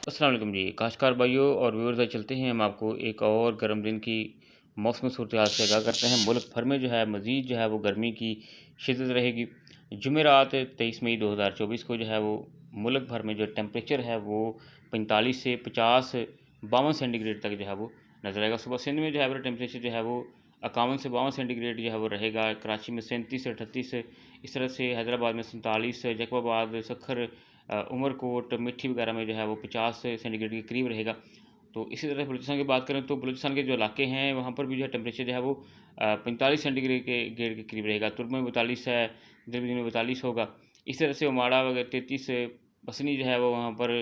अस्सलाम वालेकुम जी, काश्तकार भाइयों और व्यूअर्स आइए चलते हैं हम आपको एक और गर्म दिन की मौसमी सूरत-ए-हाल से आगाह करते हैं। मुल्क भर में जो है मज़ीद जो है वो गर्मी की शिद्दत रहेगी। जुमेरात 23 मई 2024 को जो है वो मुल्क भर में जो टेम्परेचर है वो 45 से 50 52 सेंटीग्रेड तक जो है वो नज़र आएगा। सुबह सिंध में जो है एवरेज टेम्परेचर जो है वो 51 से 52 सेंटीग्रेड जो है वो रहेगा। कराची में 37 से 38, इस तरह से हैदराबाद में 47, जैकबाबाद, सखर, उमरकोट, मिट्टी वगैरह में जो है वो 50 सेंटीग्रेड के करीब रहेगा। तो इसी तरह बलूचिस्तान की बात करें तो बलूचिस्तान के जो इलाके हैं वहाँ पर भी जो है टेम्परेचर जो है वो 45 सेंटीग्रेड के गेड़ के करीब रहेगा। तुर्क में 42 है, दिल्ली में 42 होगा। इस तरह से ओमाड़ा वगैरह 33, बसनी जो है वो वहाँ पर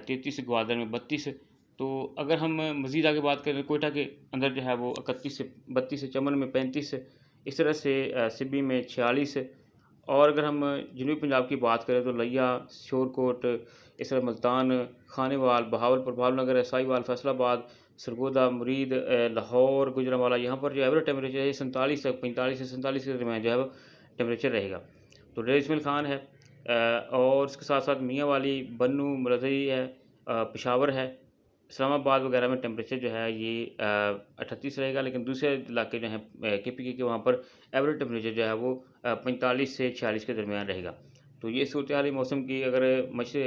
33, ग्वादर में 32। तो अगर हम मज़ीद आगे बात करें कोयटा के अंदर जो है वो 31 से 32, चमन में 35, इस तरह से सिब्बी में 46। और अगर हम जनूबी पंजाब की बात करें तो लिया, शोरकोट, इस तरह मुल्तान, खानेवाल, बहावलपुर, भावनगर, साहिवाल, फैसलाबाद, सरगोदा, मुरीद, लाहौर, गुजरांवाला, यहाँ पर जो एवरेज टेम्परेचर है 47 तक, 45 से 47 के दरमियान जो है वो टेम्परेचर रहेगा। तो डेर इस्माइल खान है, और उसके साथ साथ मियाँ वाली, बन्नू, मुलतई है, पेशावर है, इस्लामाबाद वगैरह में टेम्परेचर जो है ये 38 रहेगा। लेकिन दूसरे इलाके जो हैं KPK के, वहाँ पर एवरेज टेम्परेचर जो है वो 45 से 46 के दरमियान रहेगा। तो ये सूरत हाल मौसम की। अगर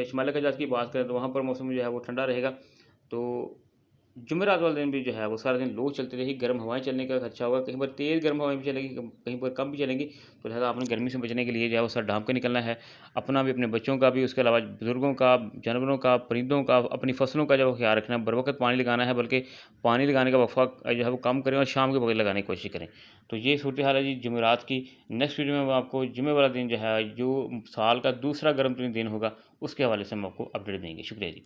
शुमाली कजात की बात करें तो वहाँ पर मौसम जो है वो ठंडा रहेगा। तो जुमेरात वाले दिन भी जो है वो सारा दिन लू चलती रहेगी, गर्म हवाएं चलने का खदशा होगा। कहीं पर तेज़ गर्म हवाएं भी चलेगी, कहीं पर कम भी चलेंगी। तो लिहाजा आपने गर्मी से बचने के लिए जो है वो सर ढाँप के निकलना है, अपना भी, अपने बच्चों का भी, उसके अलावा बुज़ुर्गों का, जानवरों का, परिंदों का, अपनी फसलों का जो है ख्याल रखना है। बर वक़्त पानी लगाना है, बल्कि पानी लगाने का वक़्फ़ा जो है वो कम करें और शाम के वक़्त लगाने की कोशिश करें। तो ये सूरत हाल है जी जुमेरात की। नेक्स्ट वीडियो में मैं आपको जुमे वाला दिन जो है, जो साल का दूसरा गर्म तरीन दिन होगा, उसके हवाले से हम आपको अपडेट देंगे। शुक्रिया जी।